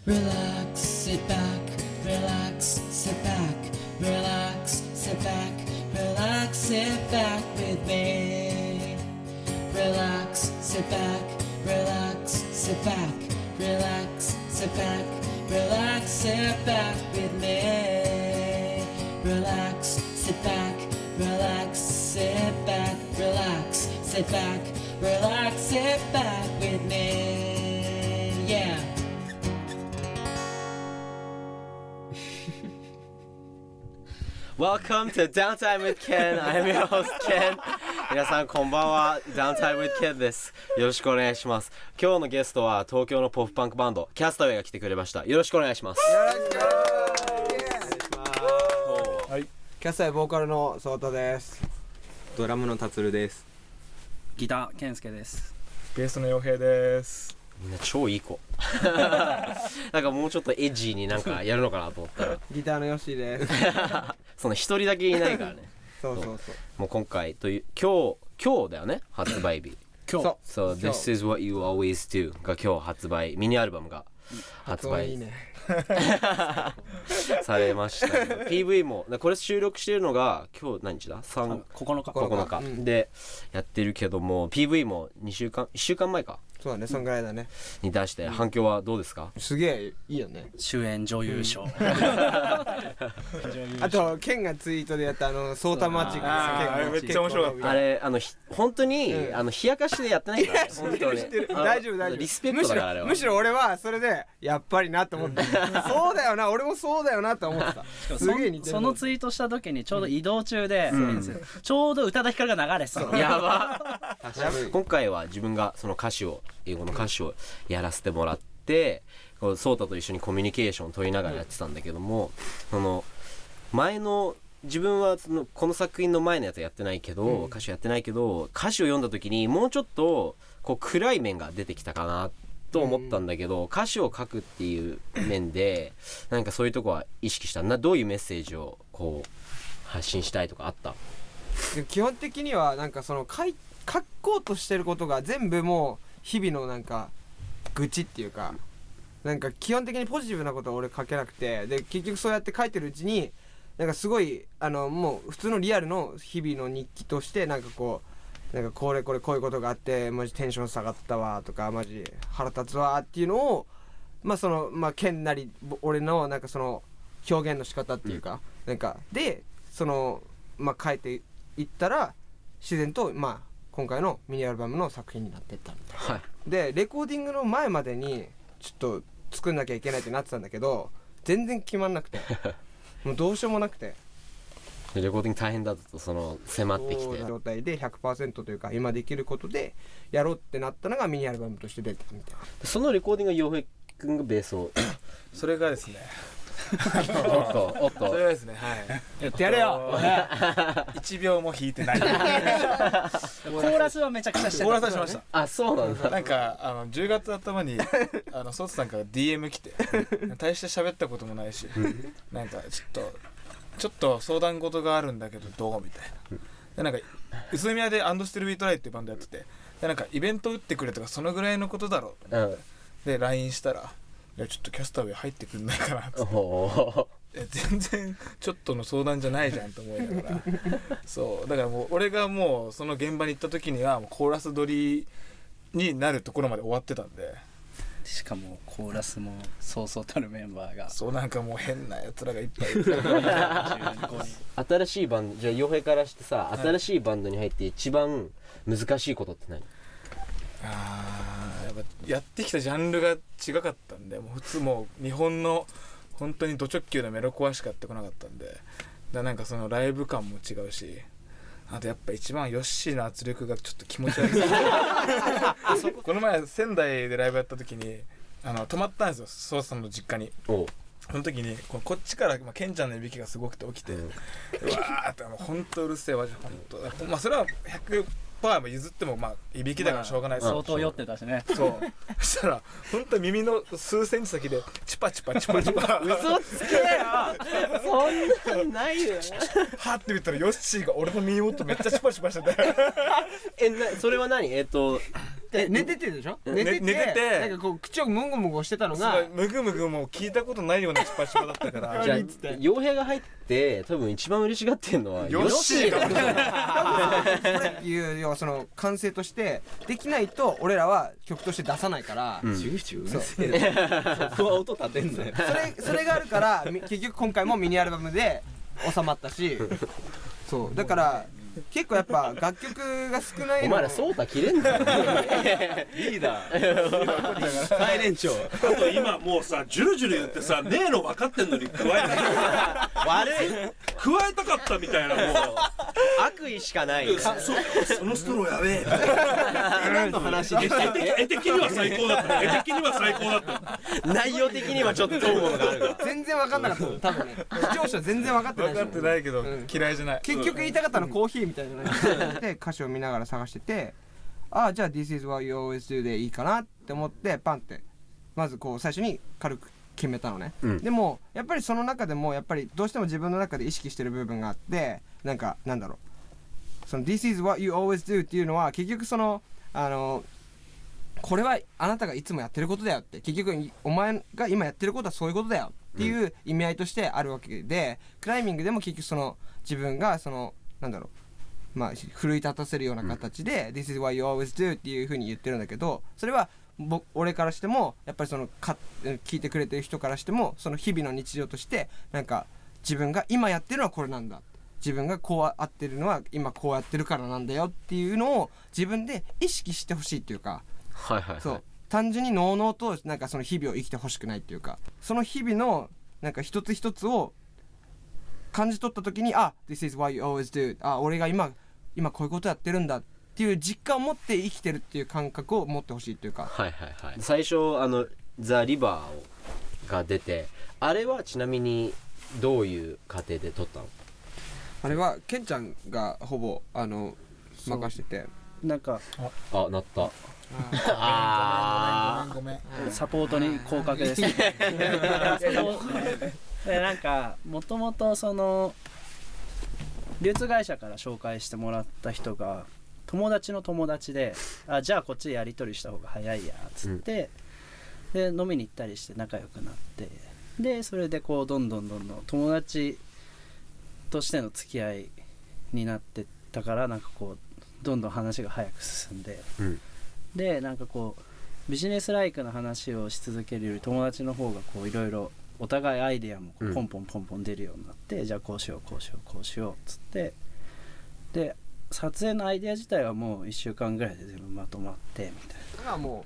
Relax, sit back, relax, sit back, relax, sit back, relax, sit back with me. Relax, sit back, relax, sit back, relax, sit back, relax, sit back with me. Relax, sit back, relax, sit back, relax, sit back, relax, sit back with me. Yeah. Welcome to Downtime with Ken. I'm your host Ken. 皆さんこんばんは。Downtime with Ken です。よろしくお願いします。今日のゲストは東京のポップパンクバンドキャスタウェイが来てくれました。よろしくお願いします。はい、キャスターボーカルのソータです。ドラムの達郎です。ギター健介です。ベースの洋平です。みんな超いい子。なんかもうちょっとエッジーになんかやるのかなと思ったらギターのヨッシーです。その一人だけいないからね。そう。もう今回という今日だよね、発売日。今日。So This is what you always do が今日発売、ミニアルバムが発売いいねされましたけど、PV もこれ収録してるのが今日何日だ9日、でやってるけども、 PV も1週間前かそうだね、そんぐらいだね。に出して、反響はどうですか？すげえいいよね。主演女優賞、あとケンがツイートでやったソータマジック、あれめっちゃ面白かった。あれ本当に、冷やかしでやってないからね。本当に大丈夫リスペクトだからあれは。むしろ俺はそれでやっぱりなと思ってそうだよな、俺もそうだよなと思ってた。すげえ似てる。そのツイートした時にちょうど移動中で、ちょうど宇多田ヒカルが流れてたの。やば。今回は自分がその英語の歌詞をやらせてもらって、ソータと一緒にコミュニケーションを取りながらやってたんだけども、その前の自分はこの作品の前のやつやってないけど、歌詞やってないけど、歌詞を読んだ時にもうちょっとこう暗い面が出てきたかなと思ったんだけど、歌詞を書くっていう面でなんかそういうとこは意識したどういうメッセージをこう発信したいとかあった？基本的にはなんかその書こうとしてることが全部もう日々のなんか愚痴っていうか、なんか基本的にポジティブなことは俺書けなくて、で結局そうやって書いてるうちになんかすごいもう普通のリアルの日々の日記としてなんかこういうことがあってマジテンション下がったわとかマジ腹立つわっていうのをケンなり俺のなんかその表現の仕方っていうか、なんかで書いていったら自然と今回のミニアルバムの作品になっていったみたいな、でレコーディングの前までにちょっと作んなきゃいけないってなってたんだけど全然決まんなくてもうどうしようもなくて、レコーディング大変だと迫ってきて状態で 100% というか今できることでやろうってなったのがミニアルバムとして出てたみたいな。そのレコーディングは洋平くんがベースをそれがですねおっとそれはですね、やってやれよ。1秒も弾いてない。コーラスはめちゃくちゃしてた。コーラスはしました。あ、そうなんだ。なんか10月頭にソーツさんから DM 来て大して喋ったこともないし、なんかちょっと相談事があるんだけどどうみたいな。でなんか宇都宮でアンドステルビートライっていうバンドやってて、でなんかイベント打ってくれとかそのぐらいのことだろうと思って、で LINE したらいやちょっとキャスターウェイ入ってくんないかなっつって全然ちょっとの相談じゃないじゃんと思いながらそうだからもう俺がもうその現場に行った時にはもうコーラス取りになるところまで終わってたんで、しかもコーラスもそうそうたるメンバーがそうなんかもう変なやつらがいっぱいいて新しいバンドじゃあ洋平からしてさ、新しいバンドに入って一番難しいことって何？やっぱやってきたジャンルが違かったんで、もう普通もう日本の本当にド直球なメロコアしかやってこなかったんで、なんかそのライブ感も違うし、あとやっぱ一番ヨッシーの圧力がちょっと気持ち悪いですこの前仙台でライブやった時に泊まったんですよ、ソースさんの実家に。その時にこっちからケンちゃんのいびきがすごくて起きて、うわーってもう本当うるせえわじゃ本当、それは100%譲ってもいびきだからしょうがないです、相当酔ってたしね。そうそしたら本当耳の数センチ先でチパチパチパチパ嘘つけよそんなんないよはって見たらヨッシーが俺の耳元めっちゃチパチパしててそれは何寝ててでしょ寝てて寝ててなんかこう口をもごもごしてたのすがごいむぐむぐもう聞いたことないようなチュパチュパだったからじゃあ傭兵が入って多分一番嬉しがってんのはヨッシーがこれっていう要はその完成としてできないと俺らは曲として出さないから、チューチューうるせえなそこは音立てんだよそれがあるから結局今回もミニアルバムで収まったしそうだから結構やっぱ楽曲が少ないのお前らソータ切れんだよリーダー最年長あと今もうさジュルジュル言ってさねえの分かってんのに加えた悪い加えたかったみたいなもう悪意しかないそのストローやべえ何の話でしたっけ絵的には最高だった絵的には最高だった内容的にはちょっと思うものがあるが全然分かんなかった多分ね視聴者全然分かってない分かってないけど嫌いじゃない結局言いたかったのコーヒーみたいなので歌詞を見ながら探しててじゃあ This is what you always do でいいかなって思ってパンってまずこう最初に軽く決めたのね、でもやっぱりその中でもやっぱりどうしても自分の中で意識してる部分があってなんだろうその This is what you always do っていうのは結局そのこれはあなたがいつもやってることだよって結局お前が今やってることはそういうことだよっていう意味合いとしてあるわけで、クライミングでも結局その自分がそのなんだろうまあ奮い立たせるような形で、This is what you always do っていう風に言ってるんだけどそれは俺からしてもやっぱりその聞いてくれてる人からしてもその日々の日常としてなんか自分が今やってるのはこれなんだ自分がこうあってるのは今こうやってるからなんだよっていうのを自分で意識してほしいっていうかはいはいはいそう単純にのうのうとなんかその日々を生きてほしくないっていうかその日々のなんか一つ一つを感じ取った時にThis is what you always do 俺が今こういうことやってるんだっていう実感を持って生きてるっていう感覚を持ってほしいっていうかはいはいはい最初ザ・リバーが出てあれはちなみにどういう過程で撮ったのあれはケンちゃんがほぼ任しててなんかなったごめんサポートに降格ですねでなんかもともとその流通会社から紹介してもらった人が友達の友達でじゃあこっちでやり取りした方が早いやっつって、で飲みに行ったりして仲良くなってでそれでこうどんどん友達としての付き合いになってったからなんかこうどんどん話が早く進んで、でなんかこうビジネスライクな話をし続けるより友達の方がこういろいろお互いアイデアもこうポンポン出るようになって、じゃあこうしようっつってで撮影のアイデア自体はもう1週間ぐらいで全部まとまってみたいな。も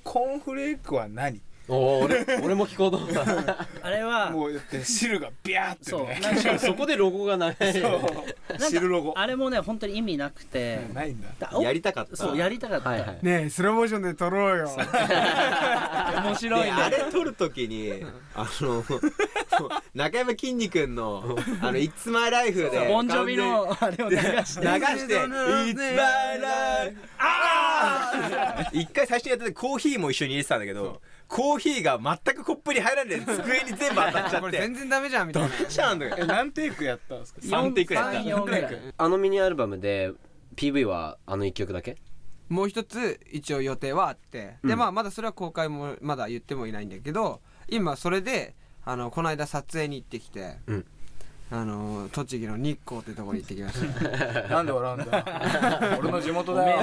コーンフレークは何俺も聞こうと思ったあれはもうだって汁がビャーってねなんかそこでロゴがない汁ロゴあれもね本当に意味なくてないんだやりたかったそうやりたかった、はいはいねえスローモーションで撮ろうよ面白いねあれ撮るときに中山きんに君のIt's My Life でボンジョビのあれを流して流して It's My Life 一回最初にやっててコーヒーも一緒に入れてたんだけどコーヒーが全くコップに入らないで机に全部当たっちゃこれって全然ダメじゃんみたいなちゃうんだよ何テイクやったんですか3テイクやった3-4ぐらいミニアルバムで PV は1曲だけもう一つ一応予定はあって、でまだそれは公開もまだ言ってもいないんだけど今それでこの間撮影に行ってきて、栃木の日光ってとこに行ってきましたなんで笑うんだ俺の地元だよ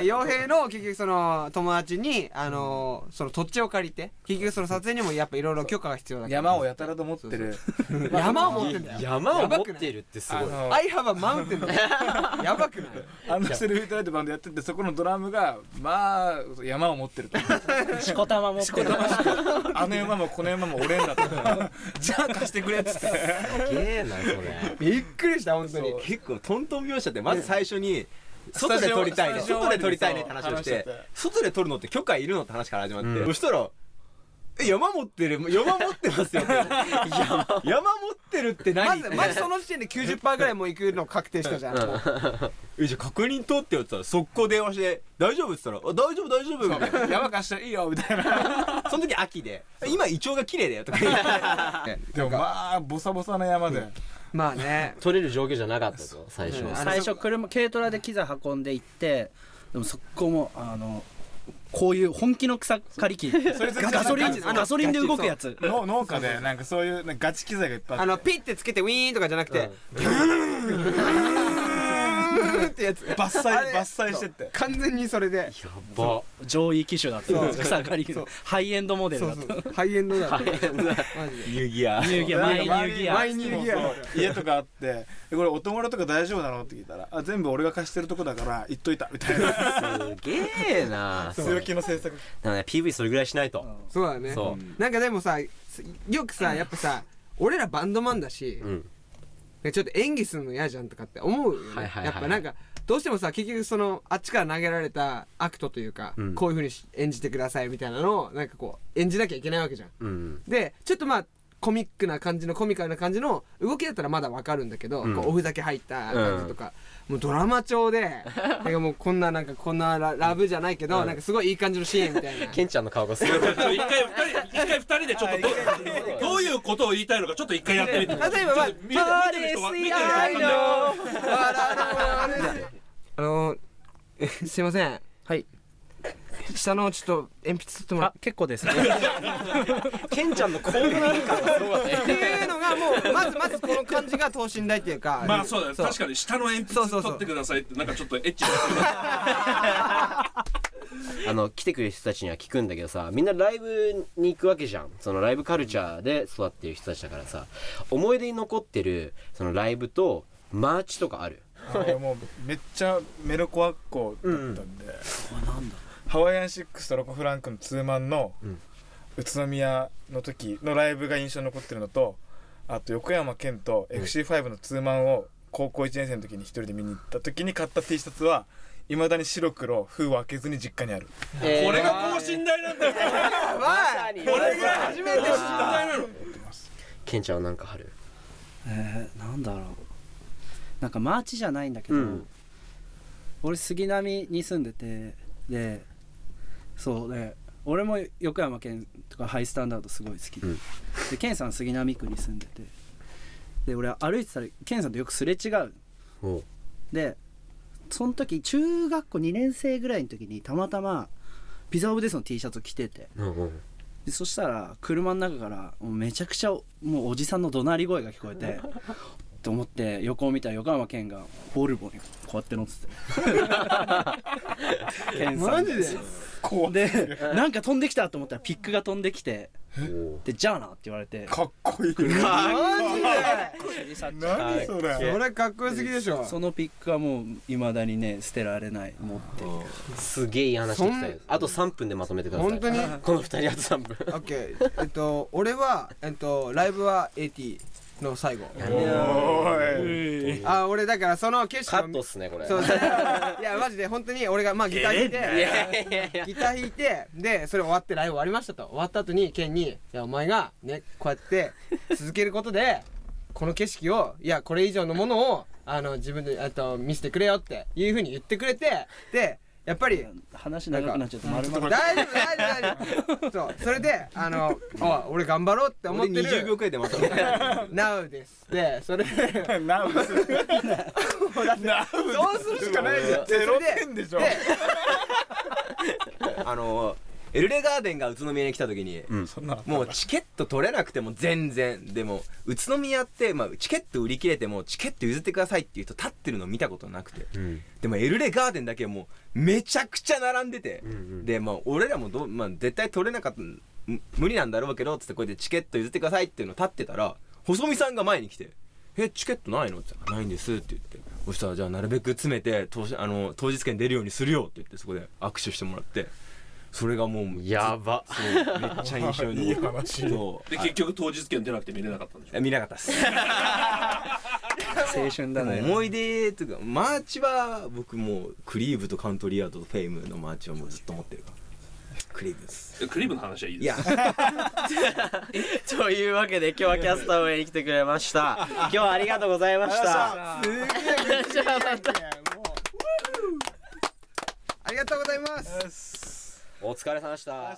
傭兵の結局その友達にその土地を借りて結局その撮影にもやっぱいろいろ許可が必要だから山をやたらと持ってる山を持ってんだよ山を持ってるってすごいI have a mountain だよやばくないセルフイトライトバンドやっててそこのドラムがまあ山を持ってるとしこたま持ってるあの山もこの山も俺んだとじゃあ貸してくれっつってすげえなそれびっくりした本当に結構トントン拍子だってまず最初に外で撮りたいねって話をして外で撮るのって許可いるのって話から始まってそしたら山持ってますよって山持ってるって何まずその時点で 90% ぐらいもう行くの確定したじゃんじゃあ確認取ってよって言ったら速攻電話して大丈夫って言ったら大丈夫みたいな山貸したらいいよみたいなその時秋で今イチョウが綺麗だよとか言ってでもまあボサボサな山でまあね取れる状況じゃなかったと最初最初軽トラで機材運んで行ってでもそこもこういう本気の草刈り機ガソリンで動くやつ農家でなんかそういうなんかガチ機材がいっぱいあってピッてつけてウィーンとかじゃなくてってやつ伐採してって完全にそれで上位機種だった草刈り機のハイエンドモデルだったハイエンドだマジでニューギアマイニューギアマイニューギア家とかあってこれお友達とか大丈夫なのって聞いたら全部俺が貸してるとこだから言っといたみたいなすげえな。強気の政策だからね PV それぐらいしないと。そうだねそなんかでもさよくさやっぱさ俺らバンドマンだしちょっと演技するの嫌じゃんとかって思うよねやっぱなんかどうしてもさ結局そのあっちから投げられたアクトというかこういう風に演じてくださいみたいなのをなんかこう演じなきゃいけないわけじゃんでちょっとまあコミカルな感じの動きだったらまだわかるんだけど、こうおふざけ入った感じとか、もうドラマ調でなんかもうこんなラブじゃないけど、なんかすごいいい感じのシーンみたいなケンちゃんの顔がすごい一回二人でちょっとどういうことを言いたいのかちょっと一回やってみて。例えば見てる人は見てる人はすいませんはい下のちょっと鉛筆取ってもらって結構ですケンちゃんの興奮感がすごかったっていうのがもうまずこの感じが等身大っていうかまあそうだね確かに下の鉛筆取ってくださいってなんかちょっとエッチな来てくれる人たちには聞くんだけどさ、みんなライブに行くわけじゃん。そのライブカルチャーで育ってる人たちだからさ、思い出に残ってるそのライブとマーチとかある？もうめっちゃメロコアっ子だったんで、ハワイアンシックスとロコフランクのツーマンの宇都宮の時のライブが印象に残ってるのと、あと横山健と FC5 のツーマンを高校1年生の時に一人で見に行った時に買った T シャツは未だに白黒封を開けずに実家にある。これが等身大なんだよ。まさにこれが初めて知ったケンちゃんはなんかある？なんだろう、なんかマーチじゃないんだけど、俺杉並に住んでて、でそうで俺も横山健とかハイスタンダードすごい好きで、で健さん杉並区に住んでて、で俺歩いてたら健さんとよくすれ違うで、その時中学校2年生ぐらいの時にたまたまピザオブデスの T シャツ着てて、でそしたら車の中からもうめちゃくちゃもうおじさんの怒鳴り声が聞こえてと思って横を見たら横山健がボルボにこうやって乗ってて健さんマジででなんか飛んできたと思ったらピックが飛んできて、でじゃあなって言われて、かっこいい。マジで何それ。それかっこよすぎでしょ。そのピックはもう未だにね捨てられない、持ってる。すげえいい話聞きたい。あと3分でまとめてください。本当にこの2人あと3分。オッケー。俺はライブは AT の最後。俺だからその景色カットっすねこれ。そういやマジで本当に俺がまあギター弾いてでそれ終わってライブ終わりましたと、終わった後にケンにいやお前がねこうやって続けることでこの景色をいやこれ以上のものを自分で見せてくれよっていう風に言ってくれて、でやっぱり話長くなっちゃって丸々大丈夫そうそれで俺頑張ろうって思ってる20秒くらいでまとめた Now ですでそれでNow ですそうするしかないじゃん。0点でしょ。エルレガーデンが宇都宮に来た時に、そんなもうチケット取れなくても全然でも宇都宮って、チケット売り切れてもチケット譲ってくださいっていう人立ってるの見たことなくて、でもエルレガーデンだけもうめちゃくちゃ並んでて、で俺らも絶対取れなかった無理なんだろうけどつってこうやってチケット譲ってくださいっていうの立ってたら細見さんが前に来てチケットないのって言ったらないんですって言って、そしたらじゃあなるべく詰めて当日券出るようにするよって言ってそこで握手してもらって、それがもうやばめっちゃ印象にいい話。で結局当日券出なくて見れなかったんでしょ。見なかったっす青春だね。思い出というかマーチは僕もうクリーブとカントリーアートとフェイムのマーチはもうずっと持ってるからクリーブです。クリーブの話はいいです。というわけで今日はキャスター上に来てくれました。今日はありがとうございました。すげえじゃあまたありがとうございます。お疲れ様でした。